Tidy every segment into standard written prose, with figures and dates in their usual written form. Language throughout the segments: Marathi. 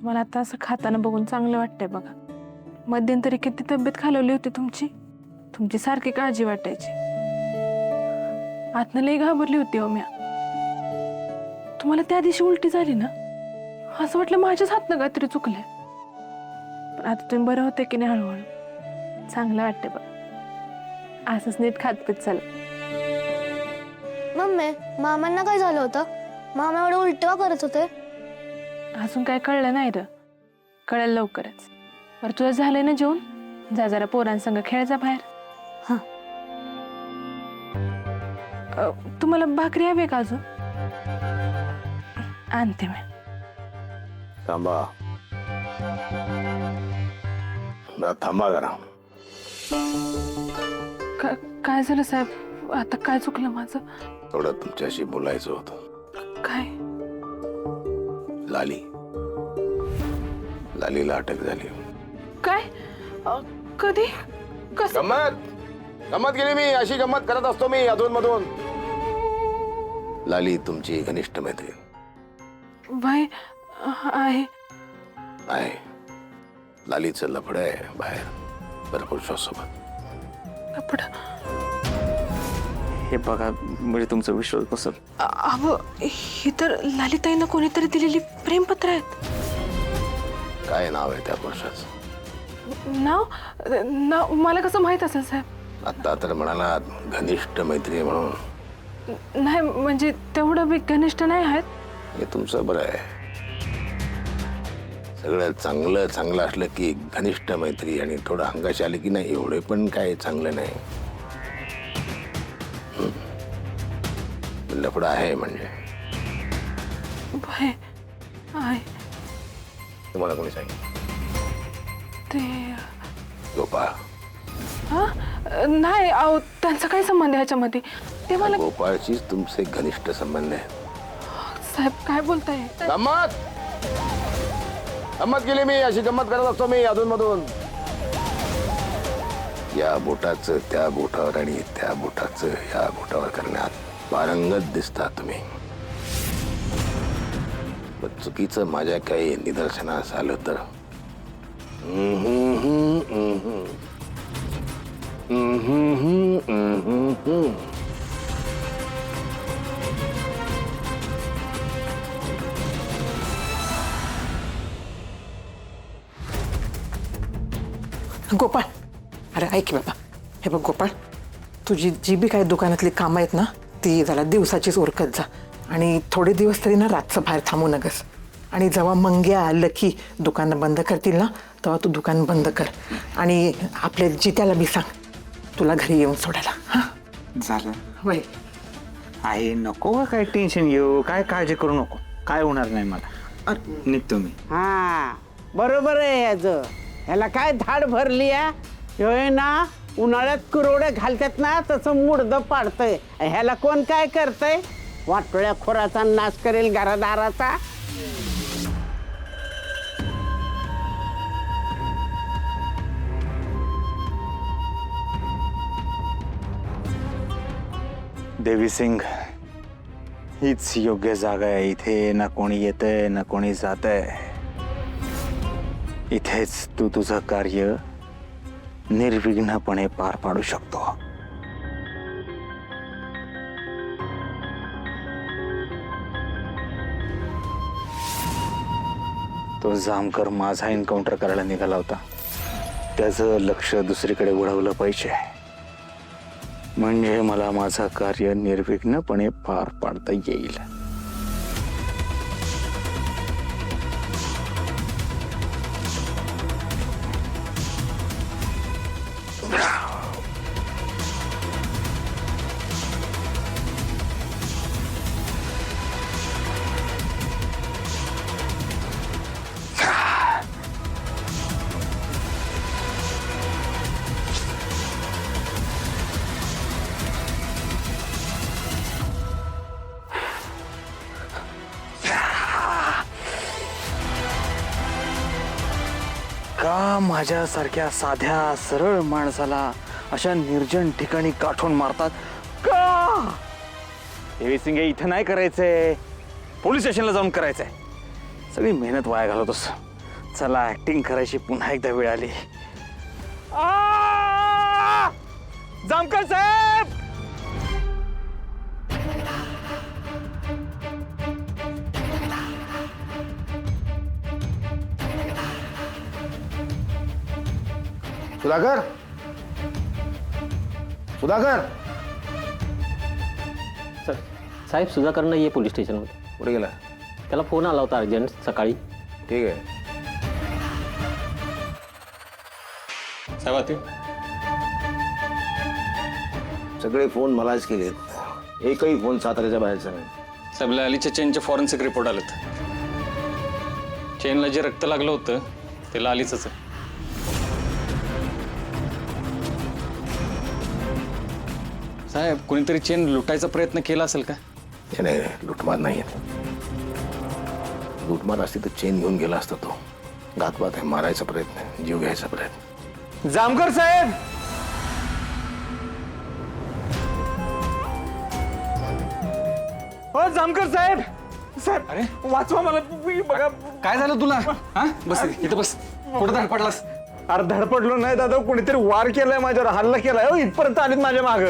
मला आता असं खाताना बघून चांगलं वाटतंय बघा. मध्यंतरी किती तब्येत खालवली होती तुमची सारखी काळजी वाटायची. आतनं लई घाबरली होती हो म्या. तुम्हाला त्या दिवशी उलटी झाली ना, असं वाटलं माझ्याच हातनं काहीतरी चुकलंय. पण आता तुम्ही बरं होते की नाही हळूहळू. चांगलं वाटतंय बघा. असंच नीट खातपीत चला. मम्मी, मामांना काय झालं होतं? मामा एवढं उलटवा करत होते. अजून काय कळलं नाही र. कळेल लवकरच. बरं तुझं झालंय ना जेवण? जा जरा पोरांसंग खेळायचा बाहेर. हा. तुम्हाला भाकरी हवी का अजून? आणते मी. थांबा थांबा जरा. काय झालं साहेब? आता काय चुकलं माझं? थोडं तुमच्याशी बोलायचं होतं. काय? लालीला अटक झाली. काय? कधी? कसं? गंमत केली मी. अशी गंमत करत असतो मी अधून मधून. लाली तुमची घनिष्ठ मैत्रीण भाई आहे. लालीचं लफड आहे बाहेर भरपूर सोबत. लफड? हे बघा, म्हणजे तुमचा विश्वास बसल. अहो, ही तर ललिताईनं कोणीतरी दिलेली प्रेमपत्र आहेत. काय नाव आहे त्या पुरुषाचं? नाव मला कसं माहित असेल साहेब? आता तर म्हणाला घनिष्ठ मैत्री म्हणून. नाही म्हणजे तेवढं बी घनिष्ठ नाही आहेत. हे तुमचं बरं आहे. सगळं चांगलं असलं की घनिष्ठ मैत्री, आणि थोडं अंगाशी आले की नाही एवढे पण काय चांगलं नाही. लफडं आहे म्हणजे. भाई आहे. तुम्हाला कोणी सांगितलं? ते गोपाळ. हा नाही, अहो त्यांचा काय संबंध आहे ह्याच्यामध्ये? ते मला. गोपाळशीच तुमचे घनिष्ठ संबंध आहेत. साहेब काय बोलताय? गंमत केली मी. अशी गंमत करत असतो मी अधून मधून. या बोटाचं त्या बोटावर आणि त्या बोटाचं या बोटावर करण्यात पारंगत दिसता तुम्ही. पण चुकीचं माझ्या काही निदर्शनास आलं तर गोपाळ, अरे ऐक बाबा. हे बघ गोपाळ, तुझी जी बी काही दुकानातली कामं आहेत ना, ती जरा दिवसाचीच उरकत जा. आणि थोडे दिवस तरी ना रातचं बाहेर थांबू नगस. आणि जेव्हा मंग्या आलं की दुकानं बंद करतील ना, तेव्हा तू दुकान बंद कर. आणि आपल्या जित्याला बी सांग तुला घरी येऊन सोडायला. हां झालं वय. आहे, नको का काय टेन्शन घेऊ, काय काळजी करू नको. काय होणार नाही मला. निघतो मी. हा बरोबर आहे याचं. ह्याला काय धाड भरली आहे ना. उन्हाळ्यात कुरवडे घालतात ना, तसं मुडदं पाडतंय. ह्याला कोण काय करतंय? वाटोळ्या खोराचा नाश करेल घरादाराचा. देवी सिंग, हीच योग्य जागा आहे. इथे ना कोणी येतंय ना कोणी जातंय. इथेच तू तुझं कार्य निर्विघ्नपणे पार पाडू शकतो. तो जामकर माझा एन्काउंटर करायला निघाला होता. त्याचं लक्ष दुसरीकडे वळवलं पाहिजे, म्हणजे मला माझं कार्य निर्विघ्नपणे पार पाडता येईल. का माझ्यासारख्या साध्या सरळ माणसाला अशा निर्जन ठिकाणी काठून मारतात का? देवी सिंग, इथं नाही करायचंय, पोलीस स्टेशनला जाऊन करायचंय. सगळी मेहनत वाया घालवतोस. चला ऍक्टिंग करायची पुन्हा एकदा वेळ आली. जामकर साहेब, सुधाकर, सुधाकर, साहेब सुधाकर नाही आहे पोलीस स्टेशनमध्ये. कुठे गेला? त्याला फोन आला होता अर्जंट सकाळी. ठीक आहे. सगळे फोन मलाच केलेत, एकही फोन साताऱ्याच्या बाहेरचा नाही. साहेबला अलीच्या चेनचे फॉरेन्सिक रिपोर्ट आलेत. चेनला जे रक्त लागलं होतं ते लालीच आहे. साहेब कोणीतरी चेन लुटायचा प्रयत्न केला असेल का? हे नाही, लुटमार नाही. लुटमार असती तर चेन घेऊन गेला असता तो. घातपात आहे, मारायचा प्रयत्न, जीव घ्यायचा प्रयत्न. जामकर साहेब, हो जामकर साहेब, साहेब अरे वाचवा मला. बघा काय झालं तुला? हा बस इथं बस. कुठं धड पडलास? अरे धडपडलो नाही दादा, कोणीतरी वार केलाय माझ्यावर, हल्ला केलाय. इथपर्यंत आलीत माझ्या माग.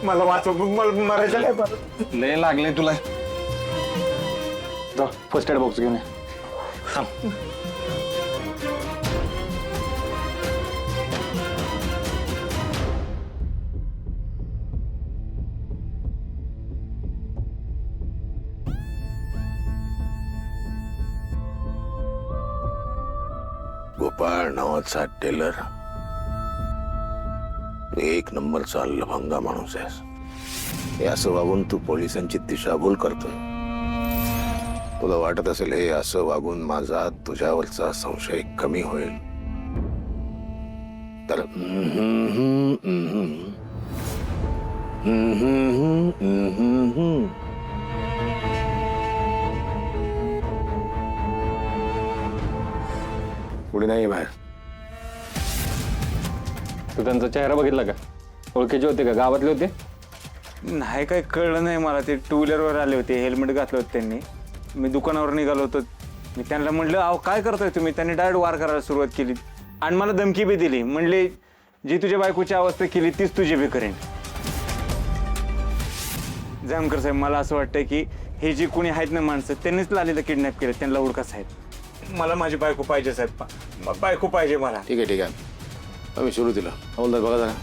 मला वाचव, मरायचं नाही. लय लागले तुला. जा फर्स्ट एड बॉक्स घेऊन ये. थांब. गोपाळ नावाचा टेलर, एक नंबरचा लफंगा माणूस आहेस. हे असं वागून तू पोलिसांची दिशाभूल करतोय. तुला वाटत असेल हे असं वागून माझा तुझ्यावरचा संशय कमी होईल, तर पुढे नाही बाहेर. तू त्यांचा चेहरा बघितला का? ओळखीचे होते का? गावातले होते? नाही काय कळलं नाही मला. ते टू व्हीलरवर आले होते, हेल्मेट घातलं होतं त्यांनी. मी दुकानावर निघालो होतो. मी त्यांना म्हटलं अहो काय करताय तुम्ही? त्यांनी डायरेक्ट वार करायला सुरुवात केली आणि मला धमकी बी दिली. म्हणले जी तुझ्या बायकोची अवस्था केली तीच तुझी बी करेन. जामकर साहेब, मला असं वाटतं की हे जे कोणी आहेत ना माणसं, त्यांनीच लालीला किडनॅप केलं. त्यांना ओळखा साहेब. मला माझी बायको पाहिजे साहेब, बायको पाहिजे मला. ठीक आहे, ठीक आहे. आम्ही सुरू दिलं. हवलदार बघा जरा.